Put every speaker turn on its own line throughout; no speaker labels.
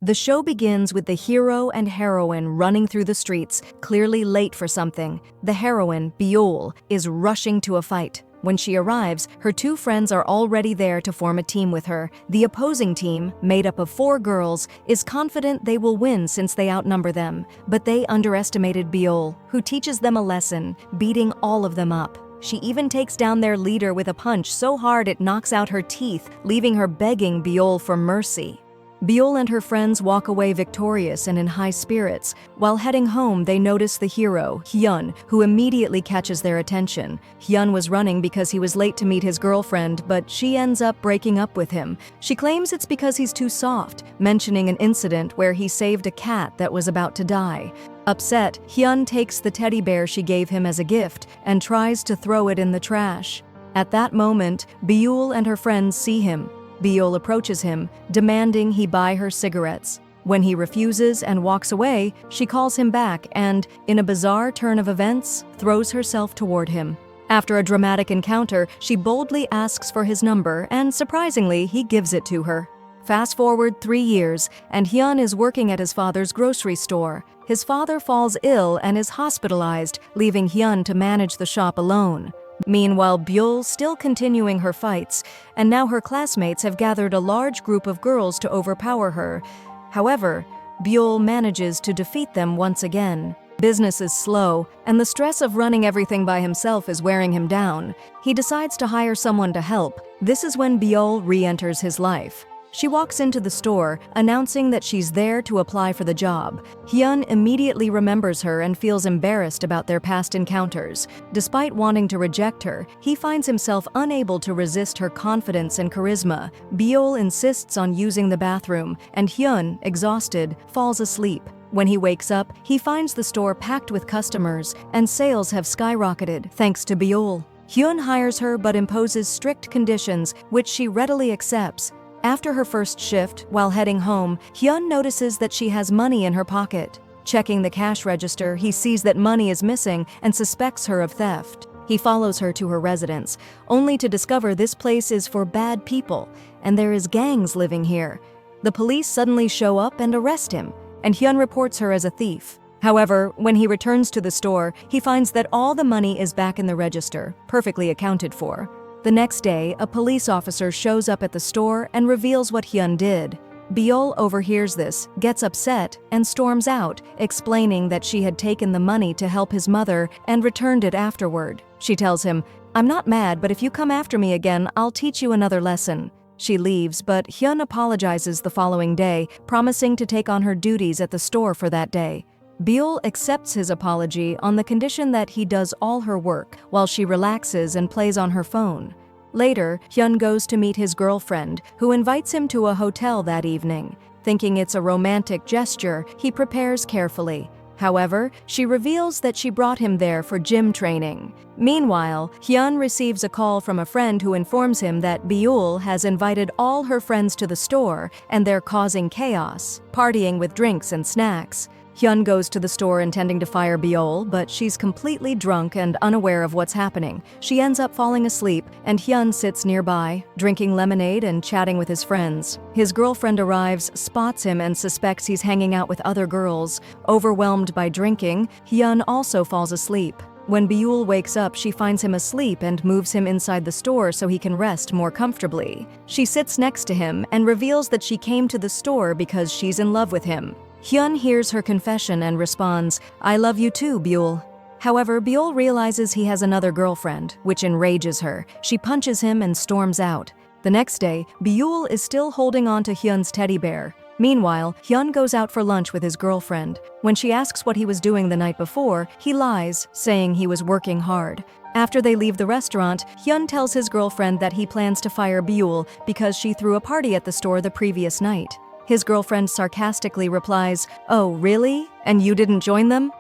The show begins with the hero and heroine running through the streets, clearly late for something. The heroine, Bullied, is rushing to a fight. When she arrives, her two friends are already there to form a team with her. The opposing team, made up of 4 girls, is confident they will win since they outnumber them. But they underestimated Bullied, who teaches them a lesson, beating all of them up. She even takes down their leader with a punch so hard it knocks out her teeth, leaving her begging Bullied for mercy. Bullied and her friends walk away victorious and in high spirits. While heading home, they notice the hero, Hian, who immediately catches their attention. Hian was running because he was late to meet his girlfriend, but she ends up breaking up with him. She claims it's because he's too soft, mentioning an incident where he saved a cat that was about to die. Upset, Hian takes the teddy bear she gave him as a gift and tries to throw it in the trash. At that moment, Bullied and her friends see him. Bullied approaches him, demanding he buy her cigarettes. When he refuses and walks away, she calls him back and, in a bizarre turn of events, throws herself toward him. After a dramatic encounter, she boldly asks for his number, and surprisingly, he gives it to her. Fast forward 3 years, and Hian is working at his father's grocery store. His father falls ill and is hospitalized, leaving Hian to manage the shop alone. Meanwhile, Bullied still continuing her fights, and now her classmates have gathered a large group of girls to overpower her. However, Bullied manages to defeat them once again. Business is slow, and the stress of running everything by himself is wearing him down. He decides to hire someone to help. This is when Bullied re-enters his life. She walks into the store, announcing that she's there to apply for the job. Hian immediately remembers her and feels embarrassed about their past encounters. Despite wanting to reject her, he finds himself unable to resist her confidence and charisma. Bullied insists on using the bathroom, and Hian, exhausted, falls asleep. When he wakes up, he finds the store packed with customers, and sales have skyrocketed thanks to Bullied. Hian hires her but imposes strict conditions, which she readily accepts. After her first shift, while heading home, Hian notices that she has money in her pocket. Checking the cash register, he sees that money is missing and suspects her of theft. He follows her to her residence, only to discover this place is for bad people, and there is gangs living here. The police suddenly show up and arrest him, and Hian reports her as a thief. However, when he returns to the store, he finds that all the money is back in the register, perfectly accounted for. The next day, a police officer shows up at the store and reveals what Hian did. Bullied overhears this, gets upset, and storms out, explaining that she had taken the money to help his mother and returned it afterward. She tells him, "I'm not mad, but if you come after me again, I'll teach you another lesson." She leaves, but Hian apologizes the following day, promising to take on her duties at the store for that day. Bullied accepts his apology on the condition that he does all her work, while she relaxes and plays on her phone. Later, Hian goes to meet his girlfriend, who invites him to a hotel that evening. Thinking it's a romantic gesture, he prepares carefully. However, she reveals that she brought him there for gym training. Meanwhile, Hian receives a call from a friend who informs him that Bullied has invited all her friends to the store and they're causing chaos, partying with drinks and snacks. Hian goes to the store intending to fire Bullied, but she's completely drunk and unaware of what's happening. She ends up falling asleep, and Hian sits nearby, drinking lemonade and chatting with his friends. His girlfriend arrives, spots him, and suspects he's hanging out with other girls. Overwhelmed by drinking, Hian also falls asleep. When Bullied wakes up, she finds him asleep and moves him inside the store so he can rest more comfortably. She sits next to him and reveals that she came to the store because she's in love with him. Hian hears her confession and responds, "I love you too, Bullied." However, Bullied realizes he has another girlfriend, which enrages her. She punches him and storms out. The next day, Bullied is still holding on to Hian's teddy bear. Meanwhile, Hian goes out for lunch with his girlfriend. When she asks what he was doing the night before, he lies, saying he was working hard. After they leave the restaurant, Hian tells his girlfriend that he plans to fire Bullied because she threw a party at the store the previous night. His girlfriend sarcastically replies, "Oh, really? And you didn't join them?"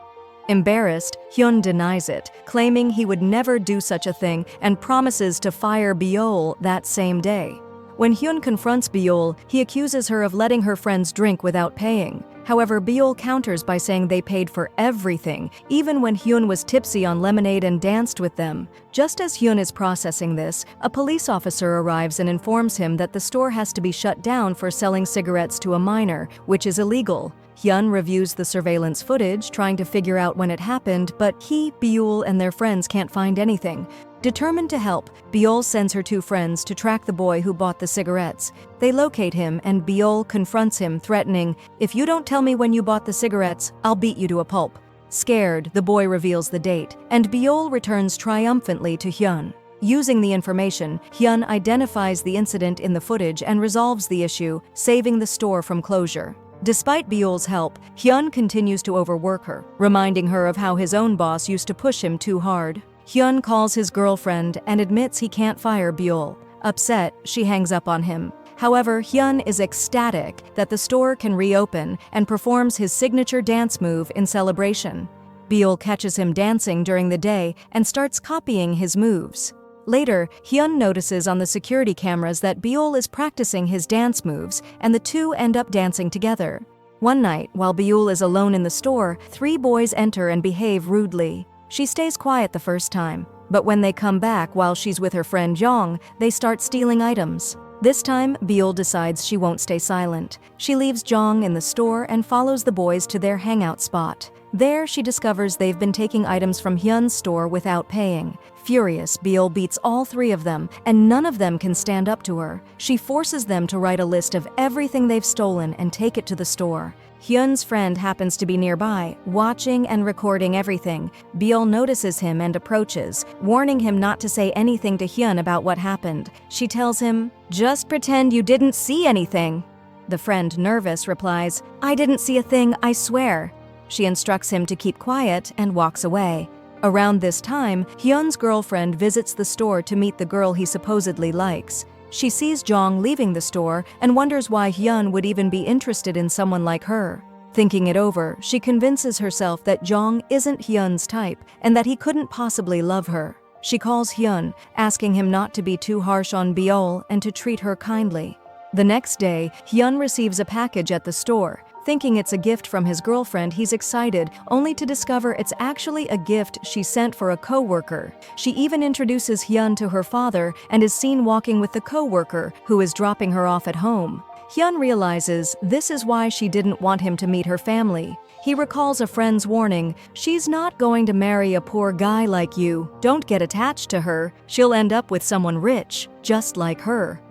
Embarrassed, Hian denies it, claiming he would never do such a thing and promises to fire Bullied that same day. When Hian confronts Bullied, he accuses her of letting her friends drink without paying. However, Bullied counters by saying they paid for everything, even when Hian was tipsy on lemonade and danced with them. Just as Hyun is processing this, a police officer arrives and informs him that the store has to be shut down for selling cigarettes to a minor, which is illegal. Hyun reviews the surveillance footage, trying to figure out when it happened, but he, Byul, and their friends can't find anything. Determined to help, Byul sends her 2 friends to track the boy who bought the cigarettes. They locate him, and Byul confronts him, threatening, "If you don't tell me when you bought the cigarettes, I'll beat you to a pulp." Scared, the boy reveals the date, and Byul returns triumphantly to Hyun. Using the information, Hyun identifies the incident in the footage and resolves the issue, saving the store from closure. Despite Byul's help, Hyun continues to overwork her, reminding her of how his own boss used to push him too hard. Hyun calls his girlfriend and admits he can't fire Byul. Upset, she hangs up on him. However, Hyun is ecstatic that the store can reopen and performs his signature dance move in celebration. Byul catches him dancing during the day and starts copying his moves. Later, Hyun notices on the security cameras that Byul is practicing his dance moves, and the two end up dancing together. One night, while Byul is alone in the store, 3 boys enter and behave rudely. She stays quiet the first time, but when they come back while she's with her friend Jong, they start stealing items. This time, Byul decides she won't stay silent. She leaves Jong in the store and follows the boys to their hangout spot. There, she discovers they've been taking items from Hyun's store without paying. Furious, Byul beats all 3 of them, and none of them can stand up to her. She forces them to write a list of everything they've stolen and take it to the store. Hyun's friend happens to be nearby, watching and recording everything. Byul notices him and approaches, warning him not to say anything to Hyun about what happened. She tells him, "Just pretend you didn't see anything." The friend, nervous, replies, "I didn't see a thing, I swear." She instructs him to keep quiet and walks away. Around this time, Hyun's girlfriend visits the store to meet the girl he supposedly likes. She sees Jong leaving the store and wonders why Hyun would even be interested in someone like her. Thinking it over, she convinces herself that Jong isn't Hyun's type and that he couldn't possibly love her. She calls Hyun, asking him not to be too harsh on Byul and to treat her kindly. The next day, Hyun receives a package at the store. Thinking it's a gift from his girlfriend, he's excited, only to discover it's actually a gift she sent for a co-worker. She even introduces Hyun to her father and is seen walking with the co-worker, who is dropping her off at home. Hyun realizes this is why she didn't want him to meet her family. He recalls a friend's warning, "She's not going to marry a poor guy like you. Don't get attached to her. She'll end up with someone rich, just like her."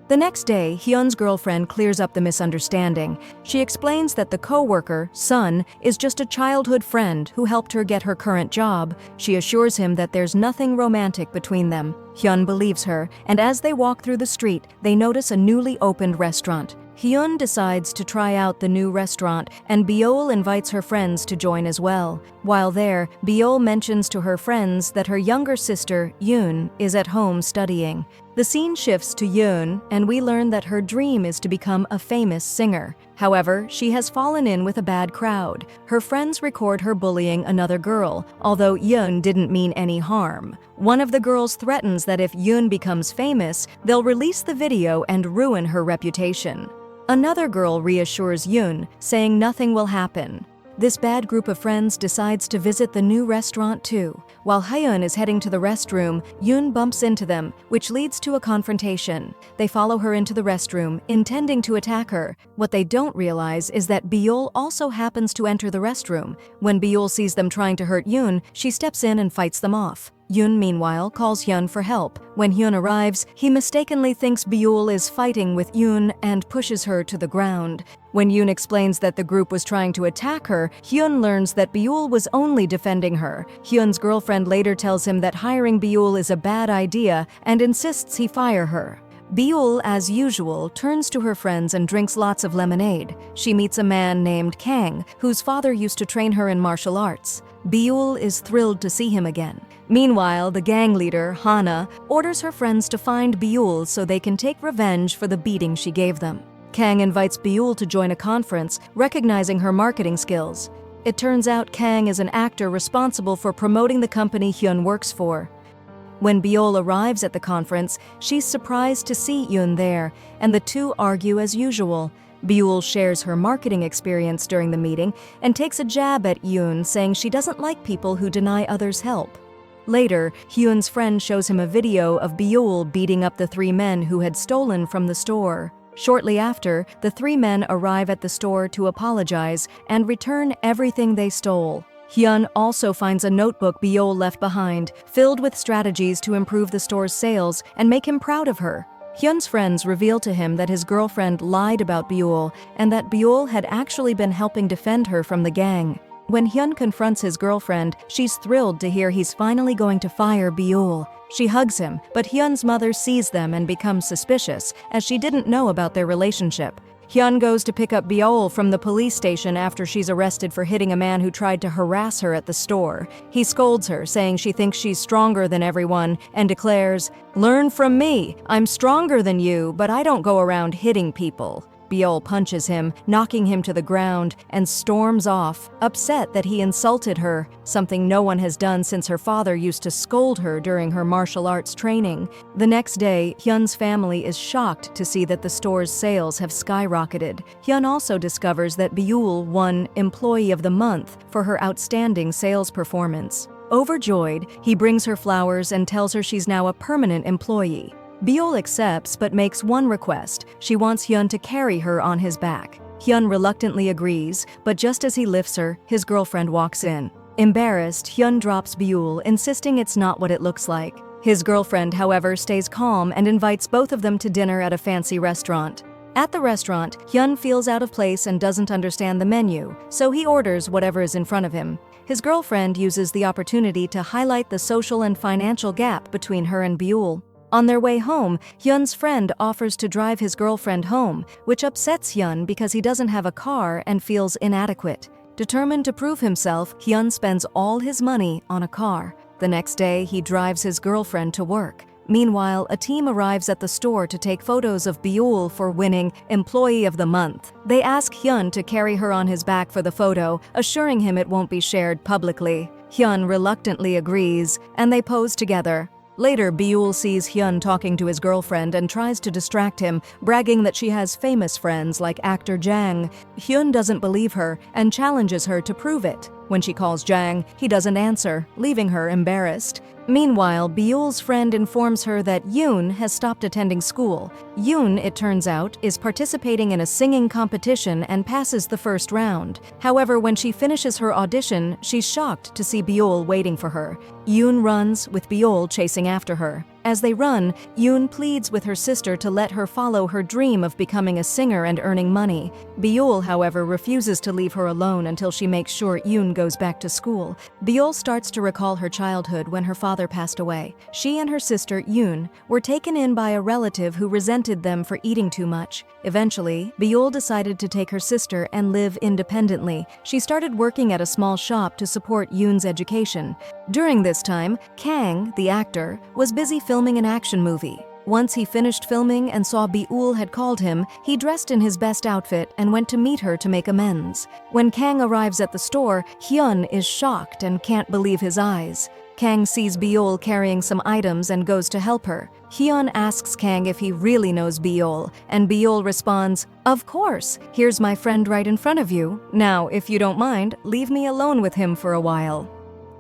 The next day, Hyun's girlfriend clears up the misunderstanding. She explains that the co-worker, Sun, is just a childhood friend who helped her get her current job. She assures him that there's nothing romantic between them. Hyun believes her, and as they walk through the street, they notice a newly opened restaurant. Hyun decides to try out the new restaurant, and Byul invites her friends to join as well. While there, Byul mentions to her friends that her younger sister, Yoon, is at home studying. The scene shifts to Yoon, and we learn that her dream is to become a famous singer. However, she has fallen in with a bad crowd. Her friends record her bullying another girl, although Yoon didn't mean any harm. One of the girls threatens that if Yoon becomes famous, they'll release the video and ruin her reputation. Another girl reassures Yoon, saying nothing will happen. This bad group of friends decides to visit the new restaurant too. While Hyun is heading to the restroom, Yoon bumps into them, which leads to a confrontation. They follow her into the restroom, intending to attack her. What they don't realize is that Byul also happens to enter the restroom. When Byul sees them trying to hurt Yoon, she steps in and fights them off. Yoon, meanwhile, calls Hyun for help. When Hyun arrives, he mistakenly thinks Byul is fighting with Yoon and pushes her to the ground. When Yoon explains that the group was trying to attack her, Hyun learns that Byul was only defending her. Hyun's girlfriend later tells him that hiring Byul is a bad idea and insists he fire her. Byul, as usual, turns to her friends and drinks lots of lemonade. She meets a man named Kang, whose father used to train her in martial arts. Byul is thrilled to see him again. Meanwhile, the gang leader, Hana, orders her friends to find Byul so they can take revenge for the beating she gave them. Kang invites Byul to join a conference, recognizing her marketing skills. It turns out Kang is an actor responsible for promoting the company Hyun works for. When Byul arrives at the conference, she's surprised to see Yoon there, and the two argue as usual. Byul shares her marketing experience during the meeting and takes a jab at Yoon, saying she doesn't like people who deny others help. Later, Hyun's friend shows him a video of Byul beating up the 3 men who had stolen from the store. Shortly after, the 3 men arrive at the store to apologize and return everything they stole. Hyun also finds a notebook Byul left behind, filled with strategies to improve the store's sales and make him proud of her. Hyun's friends reveal to him that his girlfriend lied about Byul and that Byul had actually been helping defend her from the gang. When Hyun confronts his girlfriend, she's thrilled to hear he's finally going to fire Byul. She hugs him, but Hyun's mother sees them and becomes suspicious, as she didn't know about their relationship. Hyun goes to pick up Byul from the police station after she's arrested for hitting a man who tried to harass her at the store. He scolds her, saying she thinks she's stronger than everyone, and declares, "Learn from me. I'm stronger than you, but I don't go around hitting people." Byul punches him, knocking him to the ground, and storms off, upset that he insulted her, something no one has done since her father used to scold her during her martial arts training. The next day, Hyun's family is shocked to see that the store's sales have skyrocketed. Hyun also discovers that Byul won Employee of the Month for her outstanding sales performance. Overjoyed, he brings her flowers and tells her she's now a permanent employee. Byul accepts but makes one request. She wants Hyun to carry her on his back. Hyun reluctantly agrees, but just as he lifts her, his girlfriend walks in. Embarrassed, Hyun drops Byul, insisting it's not what it looks like. His girlfriend, however, stays calm and invites both of them to dinner at a fancy restaurant. At the restaurant, Hyun feels out of place and doesn't understand the menu, so he orders whatever is in front of him. His girlfriend uses the opportunity to highlight the social and financial gap between her and Byul. On their way home, Hyun's friend offers to drive his girlfriend home, which upsets Hyun because he doesn't have a car and feels inadequate. Determined to prove himself, Hyun spends all his money on a car. The next day, he drives his girlfriend to work. Meanwhile, a team arrives at the store to take photos of Byul for winning Employee of the Month. They ask Hyun to carry her on his back for the photo, assuring him it won't be shared publicly. Hyun reluctantly agrees, and they pose together. Later, Byul sees Hyun talking to his girlfriend and tries to distract him, bragging that she has famous friends like actor Jang. Hyun doesn't believe her and challenges her to prove it. When she calls Jang, he doesn't answer, leaving her embarrassed. Meanwhile, Byul's friend informs her that Yoon has stopped attending school. Yoon, it turns out, is participating in a singing competition and passes the first round. However, when she finishes her audition, she's shocked to see Byul waiting for her. Yoon runs, with Byul chasing after her. As they run, Yoon pleads with her sister to let her follow her dream of becoming a singer and earning money. Byul, however, refuses to leave her alone until she makes sure Yoon goes back to school. Byul starts to recall her childhood when her father passed away. She and her sister, Yoon, were taken in by a relative who resented them for eating too much. Eventually, Byul decided to take her sister and live independently. She started working at a small shop to support Yoon's education. During this time, Kang, the actor, was busy filming an action movie. Once he finished filming and saw Byul had called him, he dressed in his best outfit and went to meet her to make amends. When Kang arrives at the store, Hyun is shocked and can't believe his eyes. Kang sees Byul carrying some items and goes to help her. Hyun asks Kang if he really knows Byul, and Byul responds, "Of course, here's my friend right in front of you. Now, if you don't mind, leave me alone with him for a while."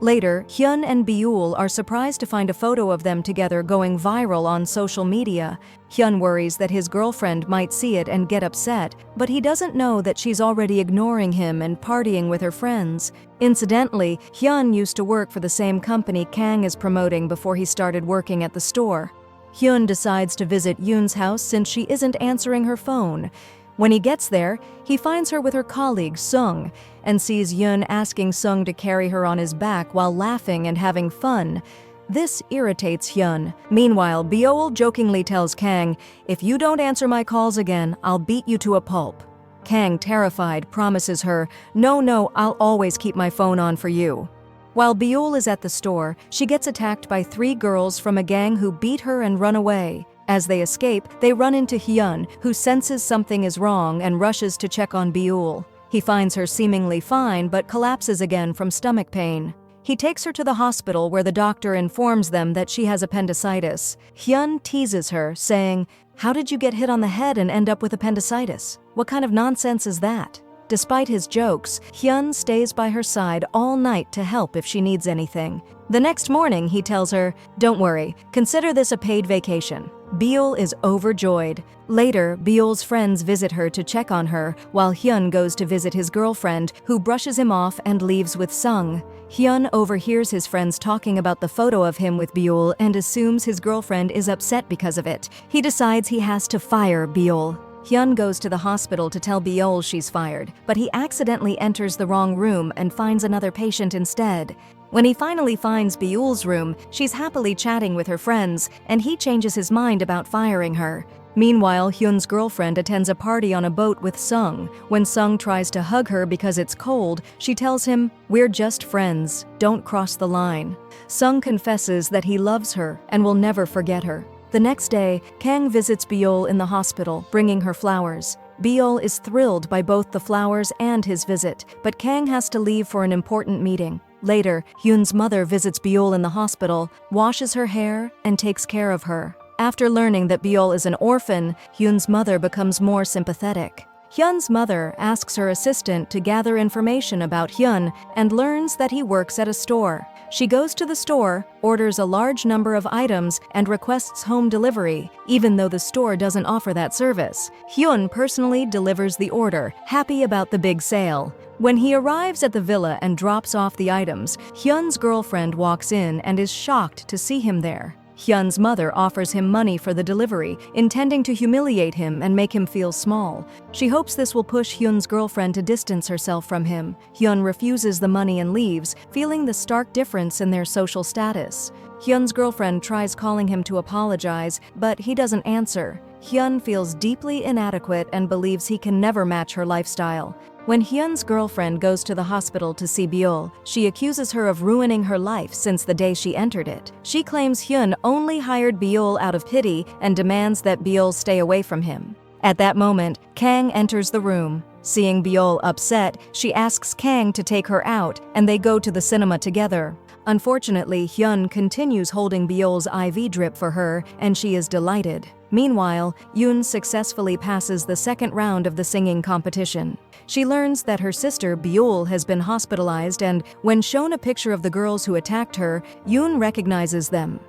Later, Hyun and Byul are surprised to find a photo of them together going viral on social media. Hyun worries that his girlfriend might see it and get upset, but he doesn't know that she's already ignoring him and partying with her friends. Incidentally, Hyun used to work for the same company Kang is promoting before he started working at the store. Hyun decides to visit Yoon's house since she isn't answering her phone. When he gets there, he finds her with her colleague Sung and sees Yoon asking Sung to carry her on his back while laughing and having fun. This irritates Hyun. Meanwhile, Byul jokingly tells Kang, "If you don't answer my calls again, I'll beat you to a pulp." Kang, terrified, promises her, No, I'll always keep my phone on for you." While Byul is at the store, she gets attacked by 3 girls from a gang who beat her and run away. As they escape, they run into Hyun, who senses something is wrong and rushes to check on Byul. He finds her seemingly fine but collapses again from stomach pain. He takes her to the hospital where the doctor informs them that she has appendicitis. Hyun teases her, saying, "How did you get hit on the head and end up with appendicitis? What kind of nonsense is that?" Despite his jokes, Hyun stays by her side all night to help if she needs anything. The next morning, he tells her, "Don't worry, consider this a paid vacation." Beol is overjoyed. Later, Beol's friends visit her to check on her, while Hyun goes to visit his girlfriend, who brushes him off and leaves with Sung. Hyun overhears his friends talking about the photo of him with Beol and assumes his girlfriend is upset because of it. He decides he has to fire Beol. Hyun goes to the hospital to tell Beol she's fired, but he accidentally enters the wrong room and finds another patient instead. When he finally finds Beol's room, she's happily chatting with her friends, and he changes his mind about firing her. Meanwhile, Hyun's girlfriend attends a party on a boat with Sung. When Sung tries to hug her because it's cold, she tells him, "We're just friends. Don't cross the line." Sung confesses that he loves her and will never forget her. The next day, Kang visits Beol in the hospital, bringing her flowers. Beol is thrilled by both the flowers and his visit, but Kang has to leave for an important meeting. Later, Hyun's mother visits Beol in the hospital, washes her hair, and takes care of her. After learning that Beol is an orphan, Hyun's mother becomes more sympathetic. Hyun's mother asks her assistant to gather information about Hyun and learns that he works at a store. She goes to the store, orders a large number of items, and requests home delivery, even though the store doesn't offer that service. Hyun personally delivers the order, happy about the big sale. When he arrives at the villa and drops off the items, Hyun's girlfriend walks in and is shocked to see him there. Hyun's mother offers him money for the delivery, intending to humiliate him and make him feel small. She hopes this will push Hyun's girlfriend to distance herself from him. Hyun refuses the money and leaves, feeling the stark difference in their social status. Hyun's girlfriend tries calling him to apologize, but he doesn't answer. Hyun feels deeply inadequate and believes he can never match her lifestyle. When Hyun's girlfriend goes to the hospital to see Beol, she accuses her of ruining her life since the day she entered it. She claims Hyun only hired Beol out of pity and demands that Beol stay away from him. At that moment, Kang enters the room. Seeing Beol upset, she asks Kang to take her out, and they go to the cinema together. Unfortunately, Hyun continues holding Beol's IV drip for her, and she is delighted. Meanwhile, Yoon successfully passes the second round of the singing competition. She learns that her sister Beol has been hospitalized, and when shown a picture of the girls who attacked her, Yoon recognizes them.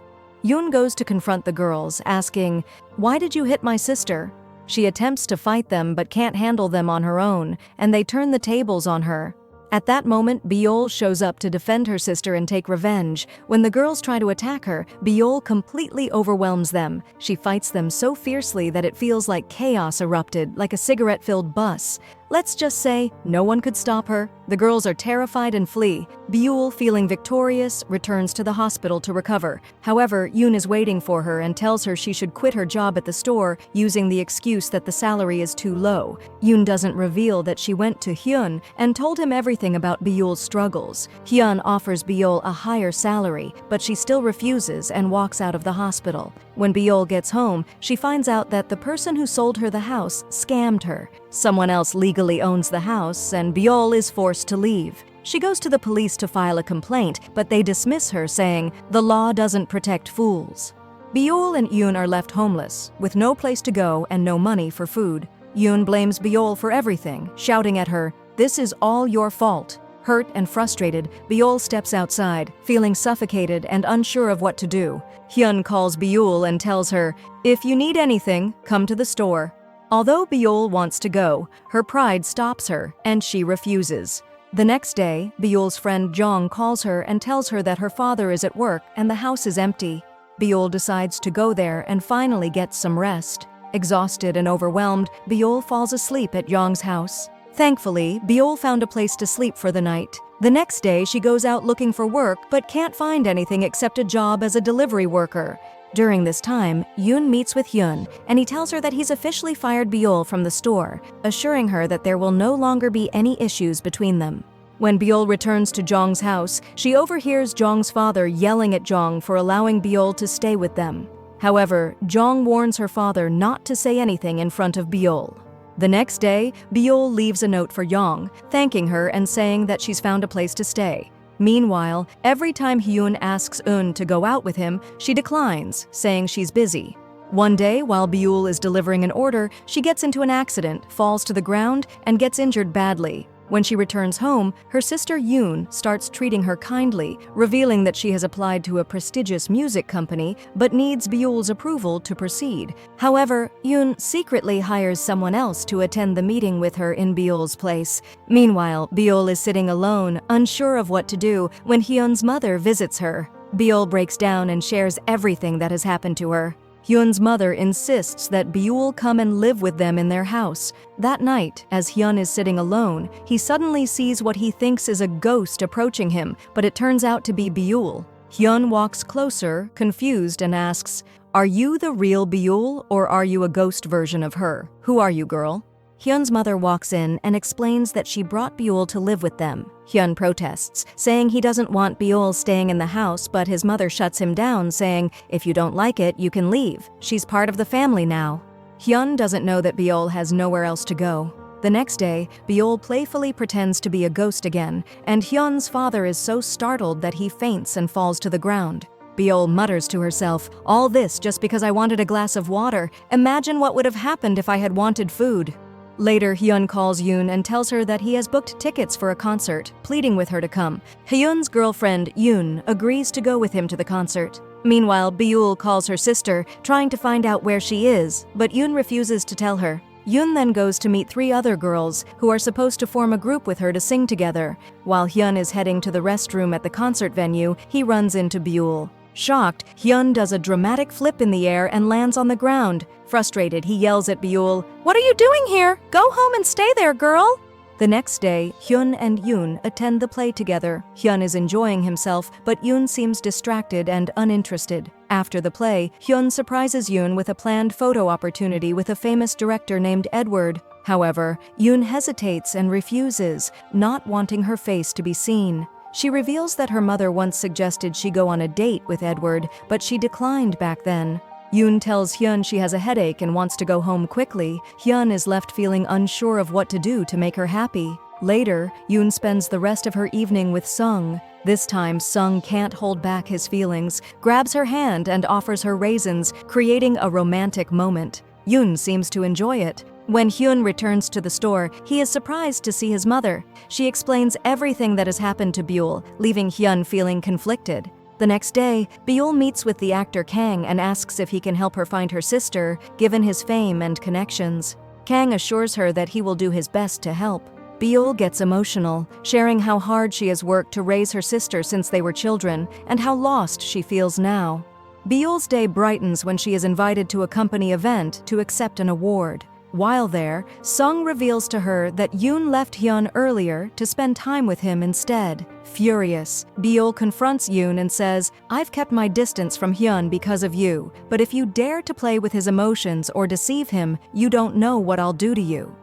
Yoon goes to confront the girls, asking, "Why did you hit my sister?" She attempts to fight them but can't handle them on her own, and they turn the tables on her. At that moment, Beol shows up to defend her sister and take revenge. When the girls try to attack her, Beol completely overwhelms them. She fights them so fiercely that it feels like chaos erupted, like a cigarette-filled bus. Let's just say, no one could stop her. The girls are terrified and flee. Beol, feeling victorious, returns to the hospital to recover. However, Yoon is waiting for her and tells her she should quit her job at the store, using the excuse that the salary is too low. Yoon doesn't reveal that she went to Hyun and told him everything about Beol's struggles. Hyun offers Beol a higher salary, but she still refuses and walks out of the hospital. When Beol gets home, she finds out that the person who sold her the house scammed her. Someone else legally owns the house, and Beol is forced to leave. She goes to the police to file a complaint, but they dismiss her, saying, "The law doesn't protect fools." Beol and Yoon are left homeless, with no place to go and no money for food. Yoon blames Beol for everything, shouting at her, "This is all your fault." Hurt and frustrated, Beol steps outside, feeling suffocated and unsure of what to do. Hyun calls Beol and tells her, "If you need anything, come to the store." Although Beol wants to go, her pride stops her, and she refuses. The next day, Beol's friend Jong calls her and tells her that her father is at work and the house is empty. Beol decides to go there and finally gets some rest. Exhausted and overwhelmed, Beol falls asleep at Jong's house. Thankfully, Beol found a place to sleep for the night. The next day, she goes out looking for work but can't find anything except a job as a delivery worker. During this time, Yoon meets with Hyun, and he tells her that he's officially fired Beol from the store, assuring her that there will no longer be any issues between them. When Beol returns to Jong's house, she overhears Jong's father yelling at Jong for allowing Beol to stay with them. However, Jong warns her father not to say anything in front of Beol. The next day, Beol leaves a note for Jong, thanking her and saying that she's found a place to stay. Meanwhile, every time Hyun asks Eun to go out with him, she declines, saying she's busy. One day, while Byul is delivering an order, she gets into an accident, falls to the ground, and gets injured badly. When she returns home, her sister Yoon starts treating her kindly, revealing that she has applied to a prestigious music company but needs Byul's approval to proceed. However, Yoon secretly hires someone else to attend the meeting with her in Byul's place. Meanwhile, Byul is sitting alone, unsure of what to do, when Hyun's mother visits her. Byul breaks down and shares everything that has happened to her. Hyun's mother insists that Byul come and live with them in their house. That night, as Hyun is sitting alone, he suddenly sees what he thinks is a ghost approaching him, but it turns out to be Byul. Hyun walks closer, confused, and asks, "Are you the real Byul, or are you a ghost version of her? Who are you, girl?" Hyun's mother walks in and explains that she brought Byul to live with them. Hyun protests, saying he doesn't want Byul staying in the house, but his mother shuts him down, saying, "If you don't like it, you can leave. She's part of the family now." Hyun doesn't know that Byul has nowhere else to go. The next day, Byul playfully pretends to be a ghost again, and Hyun's father is so startled that he faints and falls to the ground. Byul mutters to herself, "All this just because I wanted a glass of water. Imagine what would have happened if I had wanted food." Later, Hyun calls Yoon and tells her that he has booked tickets for a concert, pleading with her to come. Hyun's girlfriend, Yoon, agrees to go with him to the concert. Meanwhile, Byul calls her sister, trying to find out where she is, but Yoon refuses to tell her. Yoon then goes to meet 3 other girls, who are supposed to form a group with her to sing together. While Hyun is heading to the restroom at the concert venue, he runs into Byul. Shocked, Hyun does a dramatic flip in the air and lands on the ground. Frustrated, he yells at Byul, "What are you doing here? Go home and stay there, girl!" The next day, Hyun and Yoon attend the play together. Hyun is enjoying himself, but Yoon seems distracted and uninterested. After the play, Hyun surprises Yoon with a planned photo opportunity with a famous director named Edward. However, Yoon hesitates and refuses, not wanting her face to be seen. She reveals that her mother once suggested she go on a date with Edward, but she declined back then. Yoon tells Hyun she has a headache and wants to go home quickly. Hyun is left feeling unsure of what to do to make her happy. Later, Yoon spends the rest of her evening with Sung. This time, Sung can't hold back his feelings, grabs her hand and offers her raisins, creating a romantic moment. Yoon seems to enjoy it. When Hyun returns to the store, he is surprised to see his mother. She explains everything that has happened to Byul, leaving Hyun feeling conflicted. The next day, Byul meets with the actor Kang and asks if he can help her find her sister, given his fame and connections. Kang assures her that he will do his best to help. Byul gets emotional, sharing how hard she has worked to raise her sister since they were children, and how lost she feels now. Byul's day brightens when she is invited to a company event to accept an award. While there, Sung reveals to her that Yoon left Hyun earlier to spend time with him instead. Furious, Byul confronts Yoon and says, "I've kept my distance from Hyun because of you, but if you dare to play with his emotions or deceive him, you don't know what I'll do to you."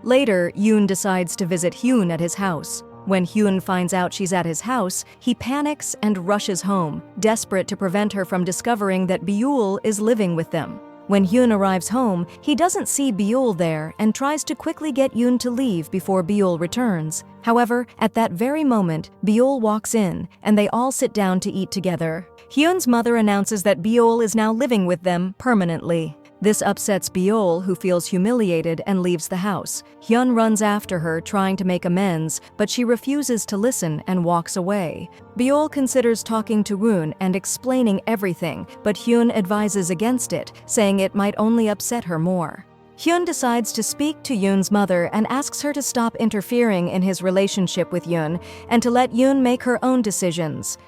Later, Yoon decides to visit Hyun at his house. When Hyun finds out she's at his house, he panics and rushes home, desperate to prevent her from discovering that Byul is living with them. When Hyun arrives home, he doesn't see Byul there and tries to quickly get Yoon to leave before Byul returns. However, at that very moment, Byul walks in, and they all sit down to eat together. Hyun's mother announces that Byul is now living with them permanently. This upsets Byul, who feels humiliated and leaves the house. Hyun runs after her, trying to make amends, but she refuses to listen and walks away. Byul considers talking to Woon and explaining everything, but Hyun advises against it, saying it might only upset her more. Hyun decides to speak to Yoon's mother and asks her to stop interfering in his relationship with Yoon and to let Yoon make her own decisions.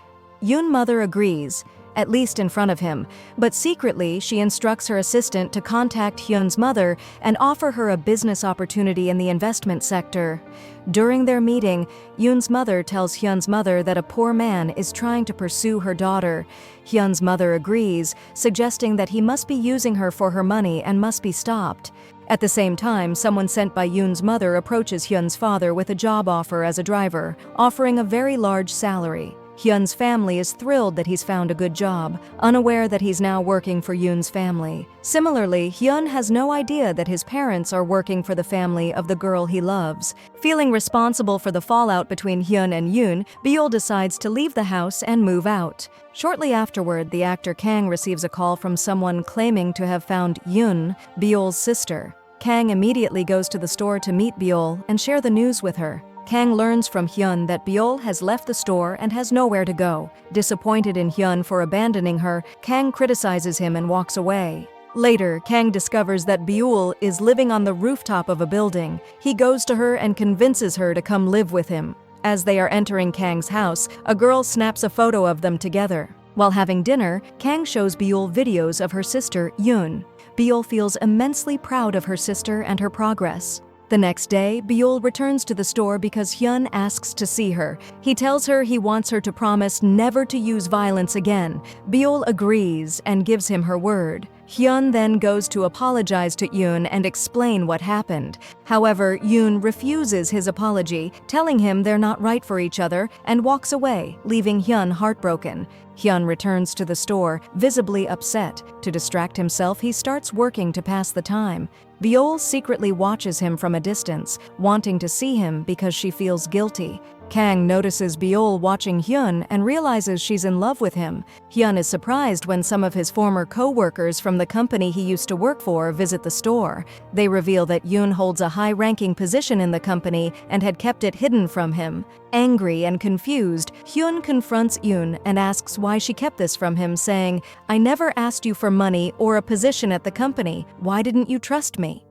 Yoon's mother agrees, at least in front of him, but secretly she instructs her assistant to contact Hyun's mother and offer her a business opportunity in the investment sector. During their meeting, Yoon's mother tells Hyun's mother that a poor man is trying to pursue her daughter. Hyun's mother agrees, suggesting that he must be using her for her money and must be stopped. At the same time, someone sent by Yoon's mother approaches Hyun's father with a job offer as a driver, offering a very large salary. Hyun's family is thrilled that he's found a good job, unaware that he's now working for Yoon's family. Similarly, Hyun has no idea that his parents are working for the family of the girl he loves. Feeling responsible for the fallout between Hyun and Yoon, Byul decides to leave the house and move out. Shortly afterward, the actor Kang receives a call from someone claiming to have found Yoon, Byul's sister. Kang immediately goes to the store to meet Byul and share the news with her. Kang learns from Hyun that Byul has left the store and has nowhere to go. Disappointed in Hyun for abandoning her, Kang criticizes him and walks away. Later, Kang discovers that Byul is living on the rooftop of a building. He goes to her and convinces her to come live with him. As they are entering Kang's house, a girl snaps a photo of them together. While having dinner, Kang shows Byul videos of her sister, Yoon. Byul feels immensely proud of her sister and her progress. The next day, Byul returns to the store because Hyun asks to see her. He tells her he wants her to promise never to use violence again. Byul agrees and gives him her word. Hyun then goes to apologize to Yoon and explain what happened. However, Yoon refuses his apology, telling him they're not right for each other, and walks away, leaving Hyun heartbroken. Hyun returns to the store, visibly upset. To distract himself, he starts working to pass the time. Byul secretly watches him from a distance, wanting to see him because she feels guilty. Kang notices Byul watching Hyun and realizes she's in love with him. Hyun is surprised when some of his former co-workers from the company he used to work for visit the store. They reveal that Yoon holds a high-ranking position in the company and had kept it hidden from him. Angry and confused, Hyun confronts Yoon and asks why she kept this from him, saying, "I never asked you for money or a position at the company. Why didn't you trust me?"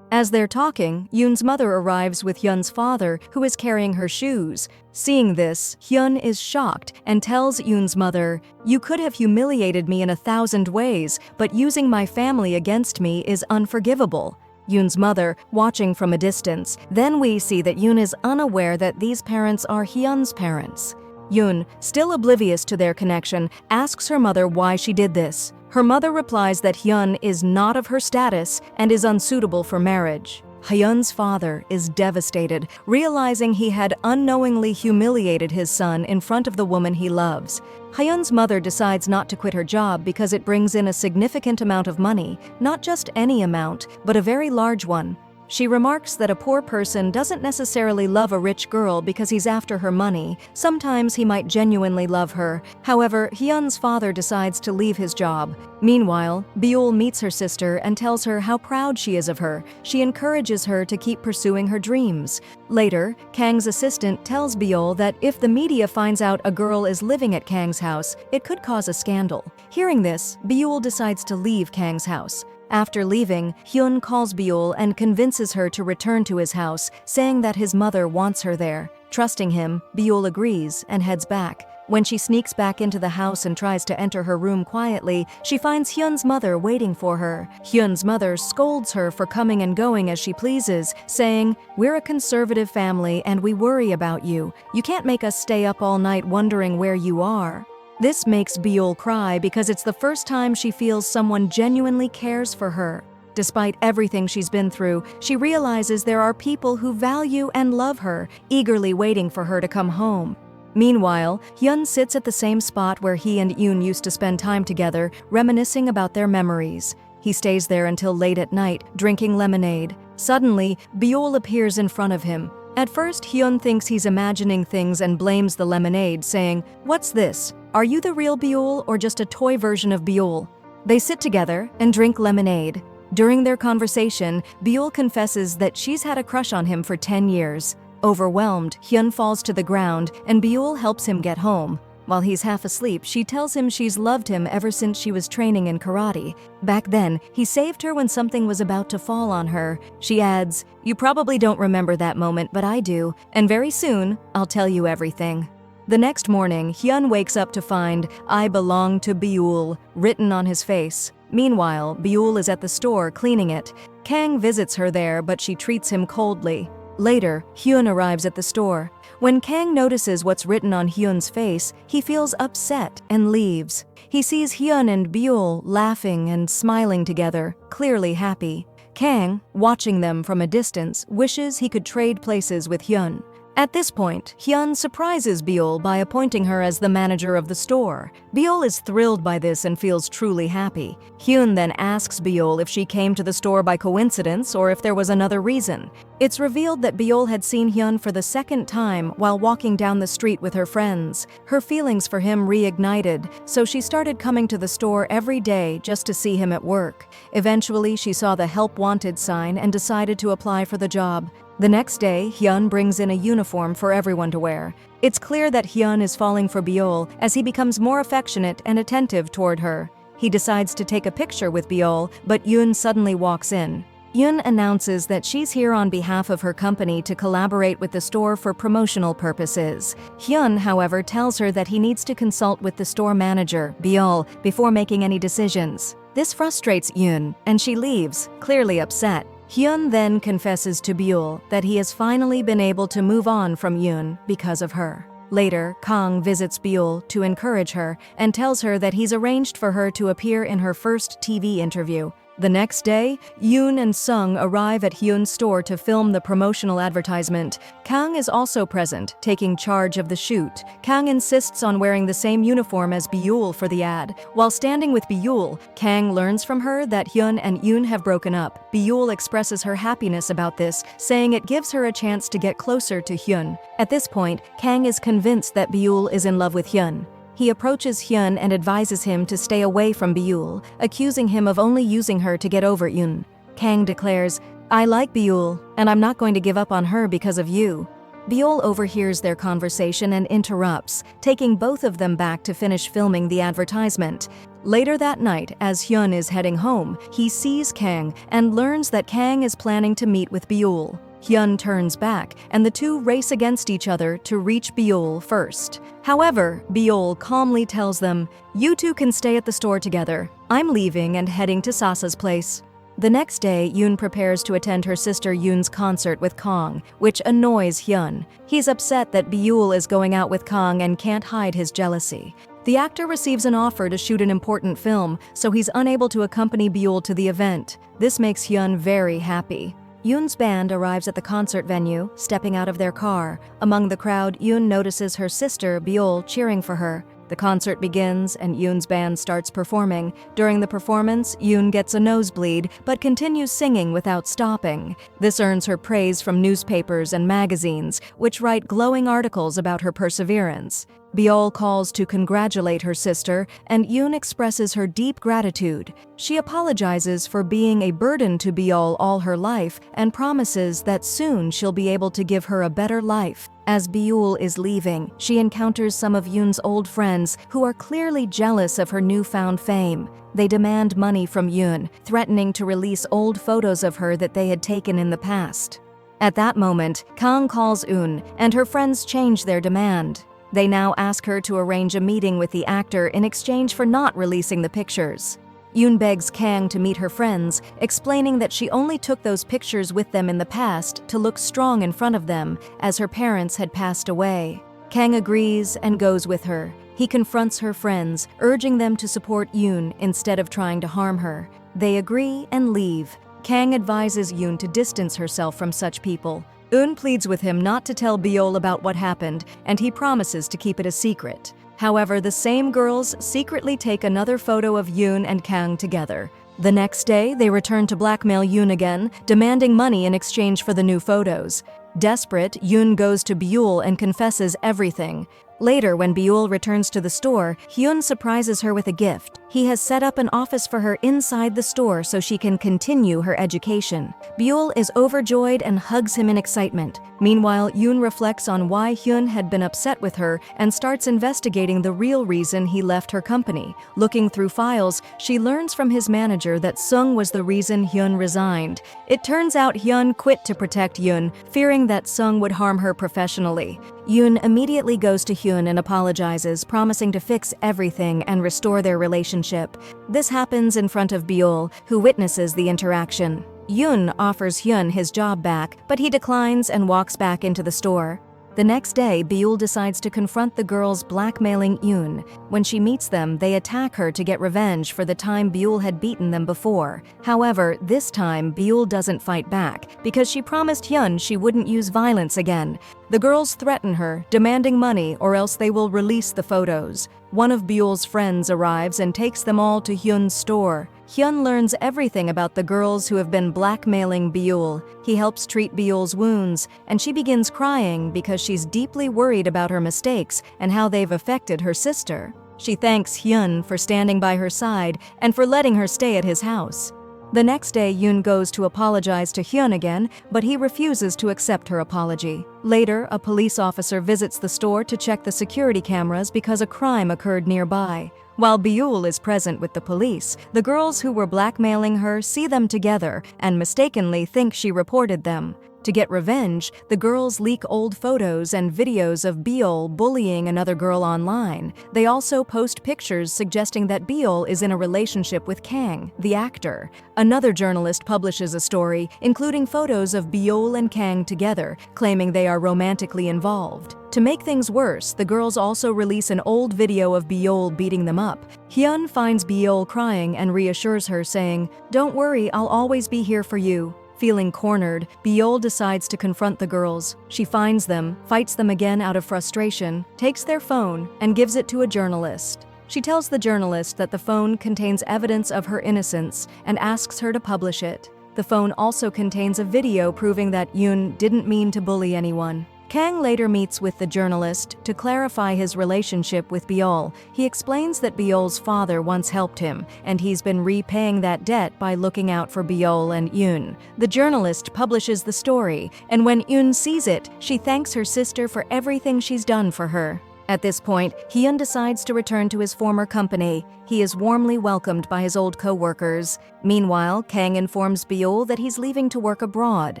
As they're talking, Yoon's mother arrives with Hyun's father, who is carrying her shoes. Seeing this, Hyun is shocked and tells Yoon's mother, "You could have humiliated me in 1,000 ways, but using my family against me is unforgivable." Yoon's mother, watching from a distance. Then we see that Yoon is unaware that these parents are Hyun's parents. Yoon, still oblivious to their connection, asks her mother why she did this. Her mother replies that Hyun is not of her status and is unsuitable for marriage. Hyun's father is devastated, realizing he had unknowingly humiliated his son in front of the woman he loves. Hyun's mother decides not to quit her job because it brings in a significant amount of money, not just any amount, but a very large one. She remarks that a poor person doesn't necessarily love a rich girl because he's after her money. Sometimes he might genuinely love her. However, Hyun's father decides to leave his job. Meanwhile, Byul meets her sister and tells her how proud she is of her. She encourages her to keep pursuing her dreams. Later, Kang's assistant tells Byul that if the media finds out a girl is living at Kang's house, it could cause a scandal. Hearing this, Byul decides to leave Kang's house. After leaving, Hyun calls Byul and convinces her to return to his house, saying that his mother wants her there. Trusting him, Byul agrees and heads back. When she sneaks back into the house and tries to enter her room quietly, she finds Hyun's mother waiting for her. Hyun's mother scolds her for coming and going as she pleases, saying, "We're a conservative family and we worry about you. You can't make us stay up all night wondering where you are." This makes Byul cry because it's the first time she feels someone genuinely cares for her. Despite everything she's been through, she realizes there are people who value and love her, eagerly waiting for her to come home. Meanwhile, Hyun sits at the same spot where he and Yoon used to spend time together, reminiscing about their memories. He stays there until late at night, drinking lemonade. Suddenly, Byul appears in front of him. At first, Hyun thinks he's imagining things and blames the lemonade, saying, "What's this? Are you the real Byul or just a toy version of Byul?" They sit together and drink lemonade. During their conversation, Byul confesses that she's had a crush on him for 10 years. Overwhelmed, Hyun falls to the ground and Byul helps him get home. While he's half asleep, she tells him she's loved him ever since she was training in karate. Back then, he saved her when something was about to fall on her. She adds, "You probably don't remember that moment, but I do, and very soon, I'll tell you everything." The next morning, Hyun wakes up to find "I belong to Byul" written on his face. Meanwhile, Byul is at the store cleaning it. Kang visits her there, but she treats him coldly. Later, Hyun arrives at the store. When Kang notices what's written on Hyun's face, he feels upset and leaves. He sees Hyun and Byul laughing and smiling together, clearly happy. Kang, watching them from a distance, wishes he could trade places with Hyun. At this point, Hian surprises Beol by appointing her as the manager of the store. Beol is thrilled by this and feels truly happy. Hyun then asks Beol if she came to the store by coincidence or if there was another reason. It's revealed that Beol had seen Hyun for the second time while walking down the street with her friends. Her feelings for him reignited, so she started coming to the store every day just to see him at work. Eventually, she saw the Help Wanted sign and decided to apply for the job. The next day, Hyun brings in a uniform for everyone to wear. It's clear that Hyun is falling for Beol as he becomes more affectionate and attentive toward her. He decides to take a picture with Beol, but Yoon suddenly walks in. Yoon announces that she's here on behalf of her company to collaborate with the store for promotional purposes. Hyun, however, tells her that he needs to consult with the store manager, Beol, before making any decisions. This frustrates Yoon, and she leaves, clearly upset. Hyun then confesses to Beol that he has finally been able to move on from Yoon because of her. Later, Kang visits Beol to encourage her and tells her that he's arranged for her to appear in her first TV interview. The next day, Yoon and Sung arrive at Hyun's store to film the promotional advertisement. Kang is also present, taking charge of the shoot. Kang insists on wearing the same uniform as Beol for the ad. While standing with Beol, Kang learns from her that Hyun and Yoon have broken up. Beol expresses her happiness about this, saying it gives her a chance to get closer to Hyun. At this point, Kang is convinced that Beol is in love with Hyun. He approaches Hyun and advises him to stay away from Beol, accusing him of only using her to get over Yoon. Kang declares, "I like Beol, and I'm not going to give up on her because of you." Beol overhears their conversation and interrupts, taking both of them back to finish filming the advertisement. Later that night, as Hyun is heading home, he sees Kang and learns that Kang is planning to meet with Beol. Hyun turns back, and the two race against each other to reach Beol first. However, Beol calmly tells them, "You two can stay at the store together. I'm leaving and heading to Sasa's place." The next day, Yoon prepares to attend her sister Yoon's concert with Kang, which annoys Hyun. He's upset that Beol is going out with Kang and can't hide his jealousy. The actor receives an offer to shoot an important film, so he's unable to accompany Beol to the event. This makes Hyun very happy. Yoon's band arrives at the concert venue, stepping out of their car. Among the crowd, Yoon notices her sister, Beol, cheering for her. The concert begins, and Yoon's band starts performing. During the performance, Yoon gets a nosebleed, but continues singing without stopping. This earns her praise from newspapers and magazines, which write glowing articles about her perseverance. Beol calls to congratulate her sister, and Yoon expresses her deep gratitude. She apologizes for being a burden to Beol all her life and promises that soon she'll be able to give her a better life. As Beol is leaving, she encounters some of Yoon's old friends who are clearly jealous of her newfound fame. They demand money from Yoon, threatening to release old photos of her that they had taken in the past. At that moment, Kang calls Yoon, and her friends change their demand. They now ask her to arrange a meeting with the actor in exchange for not releasing the pictures. Yoon begs Kang to meet her friends, explaining that she only took those pictures with them in the past to look strong in front of them, as her parents had passed away. Kang agrees and goes with her. He confronts her friends, urging them to support Yoon instead of trying to harm her. They agree and leave. Kang advises Yoon to distance herself from such people. Yoon pleads with him not to tell Beol about what happened, and he promises to keep it a secret. However, the same girls secretly take another photo of Yoon and Kang together. The next day, they return to blackmail Yoon again, demanding money in exchange for the new photos. Desperate, Yoon goes to Beol and confesses everything. Later, when Beol returns to the store, Hyun surprises her with a gift. He has set up an office for her inside the store so she can continue her education. Beol is overjoyed and hugs him in excitement. Meanwhile, Yoon reflects on why Hyun had been upset with her and starts investigating the real reason he left her company. Looking through files, she learns from his manager that Sung was the reason Hyun resigned. It turns out Hyun quit to protect Yoon, fearing that Sung would harm her professionally. Yoon immediately goes to Hyun and apologizes, promising to fix everything and restore their relationship. This happens in front of Beol, who witnesses the interaction. Yoon offers Hyun his job back, but he declines and walks back into the store. The next day, Beol decides to confront the girls blackmailing Yoon. When she meets them, they attack her to get revenge for the time Beol had beaten them before. However, this time, Beol doesn't fight back, because she promised Hyun she wouldn't use violence again. The girls threaten her, demanding money or else they will release the photos. One of Byul's friends arrives and takes them all to Hyun's store. Hyun learns everything about the girls who have been blackmailing Byul. He helps treat Byul's wounds, and she begins crying because she's deeply worried about her mistakes and how they've affected her sister. She thanks Hyun for standing by her side and for letting her stay at his house. The next day, Yoon goes to apologize to Hyun again, but he refuses to accept her apology. Later, a police officer visits the store to check the security cameras because a crime occurred nearby. While Byul is present with the police, the girls who were blackmailing her see them together and mistakenly think she reported them. To get revenge, the girls leak old photos and videos of Byul bullying another girl online. They also post pictures suggesting that Byul is in a relationship with Kang, the actor. Another journalist publishes a story, including photos of Byul and Kang together, claiming they are romantically involved. To make things worse, the girls also release an old video of Byul beating them up. Hyun finds Byul crying and reassures her, saying, "Don't worry, I'll always be here for you." Feeling cornered, Byul decides to confront the girls. She finds them, fights them again out of frustration, takes their phone, and gives it to a journalist. She tells the journalist that the phone contains evidence of her innocence and asks her to publish it. The phone also contains a video proving that Yoon didn't mean to bully anyone. Kang later meets with the journalist to clarify his relationship with Byul. He explains that Byul's father once helped him, and he's been repaying that debt by looking out for Byul and Yoon. The journalist publishes the story, and when Yoon sees it, she thanks her sister for everything she's done for her. At this point, Hian decides to return to his former company. He is warmly welcomed by his old co-workers. Meanwhile, Kang informs Byul that he's leaving to work abroad.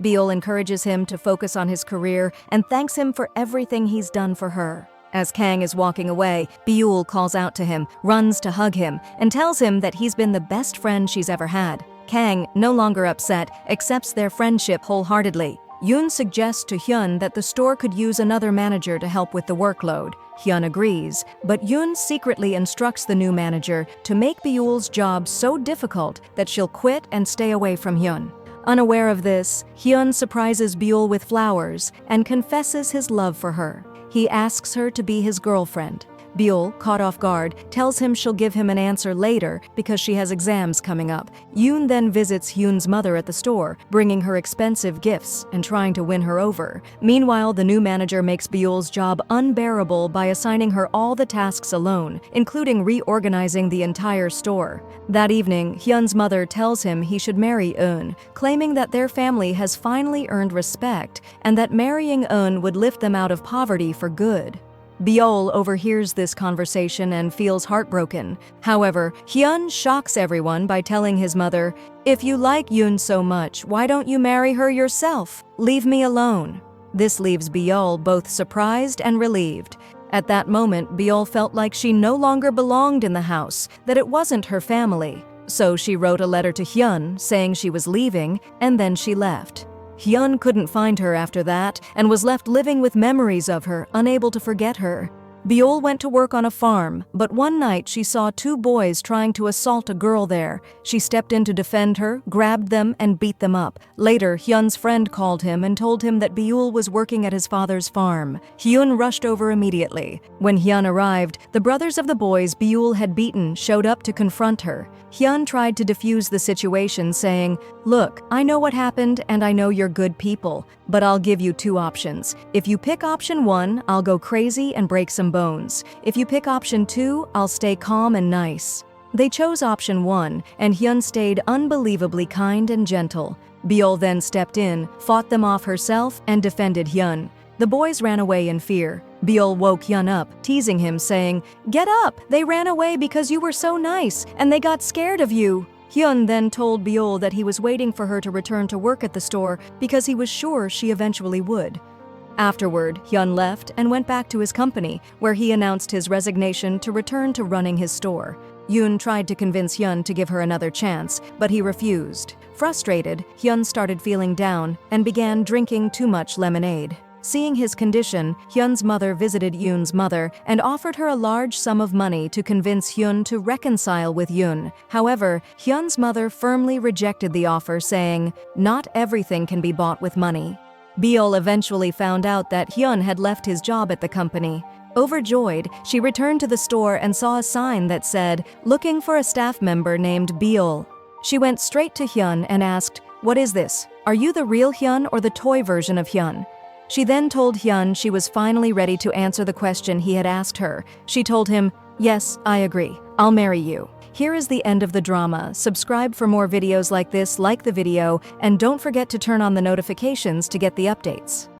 Byul encourages him to focus on his career and thanks him for everything he's done for her. As Kang is walking away, Byul calls out to him, runs to hug him, and tells him that he's been the best friend she's ever had. Kang, no longer upset, accepts their friendship wholeheartedly. Yoon suggests to Hyun that the store could use another manager to help with the workload. Hyun agrees, but Yoon secretly instructs the new manager to make Byul's job so difficult that she'll quit and stay away from Hyun. Unaware of this, Hyun surprises Byul with flowers and confesses his love for her. He asks her to be his girlfriend. Byul, caught off guard, tells him she'll give him an answer later because she has exams coming up. Yoon then visits Hyun's mother at the store, bringing her expensive gifts and trying to win her over. Meanwhile, the new manager makes Byul's job unbearable by assigning her all the tasks alone, including reorganizing the entire store. That evening, Hyun's mother tells him he should marry Eun, claiming that their family has finally earned respect and that marrying Eun would lift them out of poverty for good. Byul overhears this conversation and feels heartbroken. However, Hyun shocks everyone by telling his mother, "If you like Yoon so much, why don't you marry her yourself? Leave me alone." This leaves Byul both surprised and relieved. At that moment, Byul felt like she no longer belonged in the house, that it wasn't her family. So she wrote a letter to Hyun saying she was leaving, and then she left. Hyun couldn't find her after that and was left living with memories of her, unable to forget her. Byul went to work on a farm, but one night she saw two boys trying to assault a girl there. She stepped in to defend her, grabbed them, and beat them up. Later, Hyun's friend called him and told him that Byul was working at his father's farm. Hyun rushed over immediately. When Hyun arrived, the brothers of the boys Byul had beaten showed up to confront her. Hyun tried to defuse the situation, saying, "Look, I know what happened and I know you're good people, but I'll give you two options. If you pick option 1, I'll go crazy and break some bones. If you pick option 2, I'll stay calm and nice." They chose option 1, and Hyun stayed unbelievably kind and gentle. Byul then stepped in, fought them off herself, and defended Hyun. The boys ran away in fear. Byul woke Hyun up, teasing him, saying, "Get up! They ran away because you were so nice, and they got scared of you." Hyun then told Byul that he was waiting for her to return to work at the store because he was sure she eventually would. Afterward, Hyun left and went back to his company, where he announced his resignation to return to running his store. Yoon tried to convince Hyun to give her another chance, but he refused. Frustrated, Hyun started feeling down and began drinking too much lemonade. Seeing his condition, Hyun's mother visited Yoon's mother and offered her a large sum of money to convince Hyun to reconcile with Yoon. However, Hyun's mother firmly rejected the offer, saying, "Not everything can be bought with money." Beol eventually found out that Hyun had left his job at the company. Overjoyed, she returned to the store and saw a sign that said, "Looking for a staff member named Beol." She went straight to Hyun and asked, "What is this? Are you the real Hyun or the toy version of Hyun?" She then told Hyun she was finally ready to answer the question he had asked her. She told him, "Yes, I agree. I'll marry you." Here is the end of the drama. Subscribe for more videos like this, like the video, and don't forget to turn on the notifications to get the updates.